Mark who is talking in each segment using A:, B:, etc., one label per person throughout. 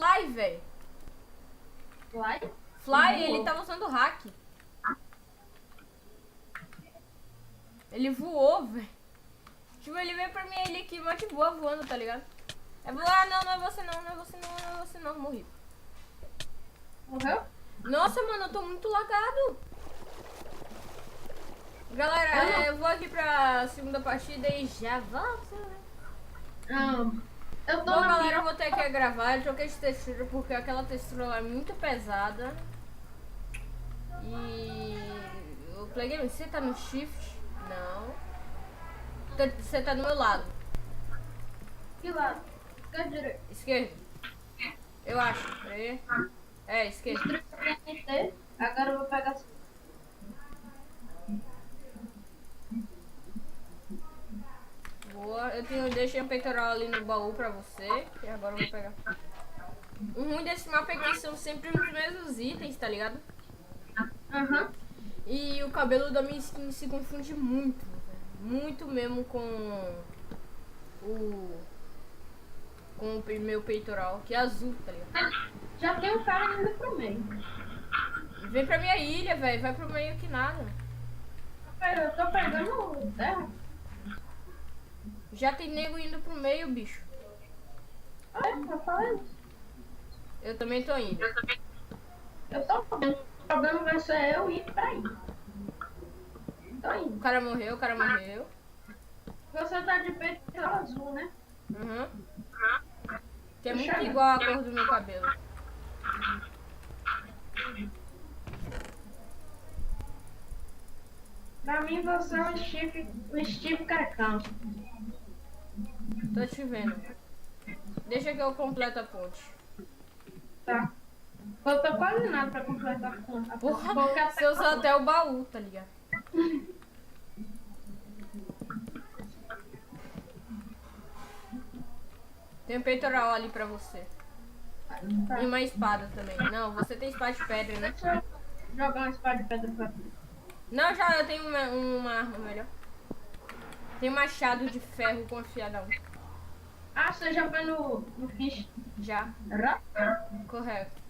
A: Fly, velho. Fly, ele tava usando hack. Ele voou, velho. Tipo, ele veio pra mim ele aqui, mó de boa voando, tá ligado? Eu vou, não é você não, não é você não, não é você não, morri.
B: Morreu?
A: Nossa, mano, eu tô muito lagado. Galera, eu vou aqui pra segunda partida e já volto.
B: Eu tô
A: Bom,
B: na
A: galera, eu vou ter que gravar. Eu troquei de textura porque aquela textura lá é muito pesada. E o Play Game, você tá no shift? Não. Você tá do meu lado.
B: Que lado? Esquerda, direita.
A: Esquerdo. Eu acho. Peraí. É, esquerdo.
B: Agora eu vou pegar...
A: Boa. Deixei um peitoral ali no baú pra você. E agora eu vou pegar. O ruim desse mapa é que são sempre os mesmos itens, tá ligado?
B: Aham.
A: E o cabelo da minha skin se confunde muito. Muito mesmo com o meu peitoral, que é azul, tá ligado?
B: Já tem um cara indo pro meio.
A: Vem pra minha ilha, velho. Vai pro meio que nada.
B: Eu tô pegando terra.
A: Já tem nego indo pro meio, bicho.
B: Eu falei.
A: Eu também tô indo.
B: Eu tô vendo. O problema vai ser eu ir pra aí. Tô
A: O
B: indo.
A: cara morreu, o cara morreu.
B: Você tá de peito azul, né?
A: Uhum. Que é muito igual a cor do meu cabelo.
B: Pra mim você é um Steve Carcão.
A: Tô te vendo. Deixa que eu completo a ponte.
B: Tá. Faltou quase nada pra completar a conta.
A: Porra, se eu usar até o baú, tá ligado? Tem um peitoral ali pra você.
B: Tá.
A: E uma espada também. Não, você tem espada de pedra, né?
B: Deixa eu jogar uma espada de pedra pra tu.
A: Não, já eu tenho uma arma melhor. Tem um machado de ferro com afiadão.
B: Ah, você já foi no fish?
A: Já.
B: Já?
A: Correto.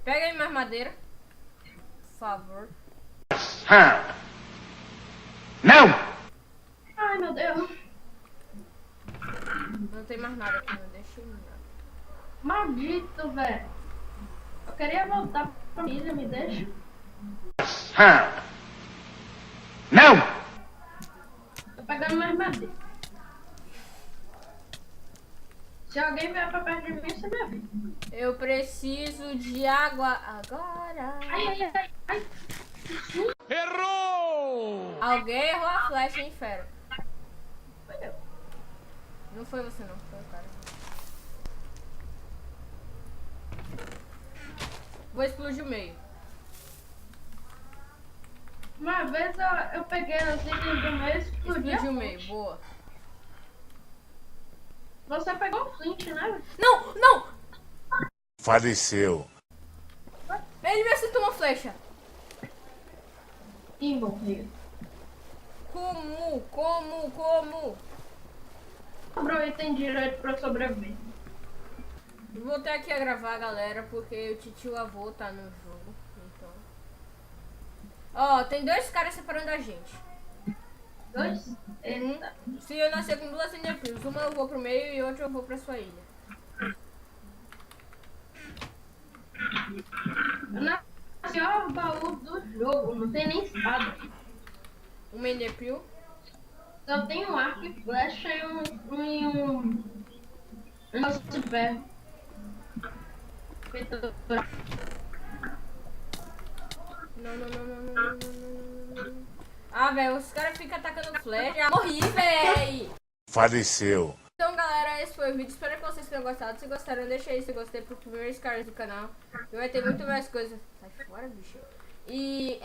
A: Pega aí mais madeira. Por favor.
C: Não!
B: Ai, meu Deus.
A: Não tem mais nada aqui, não deixa nada.
B: Maldito, velho. Eu queria voltar pra família, me deixa.
C: Não!
B: Tô pegando mais madeira. Se alguém vier pra perto de mim, você me avisa.
A: Eu preciso de água agora.
B: Ai.
C: Errou!
A: Alguém errou a flecha, hein, fera?
B: Foi eu.
A: Não foi você não, foi o cara. Vou explodir o meio.
B: Uma vez eu peguei as itens do meio e explodi.
A: Explodiu o meio, boa.
B: Você pegou o flint, né?
A: Não, não!
C: Faleceu.
A: Ele me acertou uma flecha.
B: Ih, morreu.
A: Como?
B: Sobrou item direito pra sobreviver.
A: Eu vou ter aqui a gravar, galera, porque o titio avô tá no jogo, então... Ó, tem dois caras separando a gente.
B: Dois? Eita.
A: Se eu nascer com duas energias, uma eu vou pro meio e outra eu vou pra sua ilha.
B: Eu nasci ó, o baú do jogo, não tem nem espada.
A: Uma Enderpeel.
B: Só tem um arco e flecha e um negócio de ferro.
A: Não. Ah, velho, os caras ficam atacando flecha. Morri, velho!
C: Faleceu.
A: Então, galera, esse foi o vídeo. Espero que vocês tenham gostado. Se gostaram, deixa aí se gostei pro primeiros caras do canal. E vai ter muito mais coisas. Sai fora, bicho. E,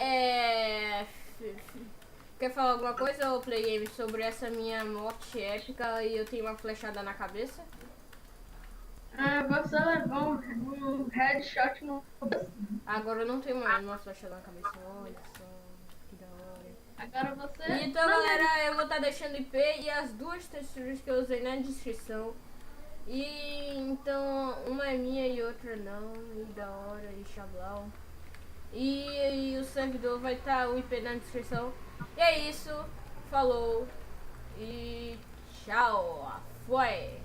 A: quer falar alguma coisa, ô Play Game, sobre essa minha morte épica e eu tenho uma flechada na cabeça?
B: Você levou um headshot no...
A: Agora eu não tenho mais uma flechada na cabeça. Olha só, que da hora.
B: Agora você...
A: Então, galera, eu vou estar deixando IP e as duas texturas que eu usei na descrição. E então uma é minha e outra não. E da hora e xablau. E o servidor vai estar o IP na descrição. E é isso. Falou. E tchau. Foi.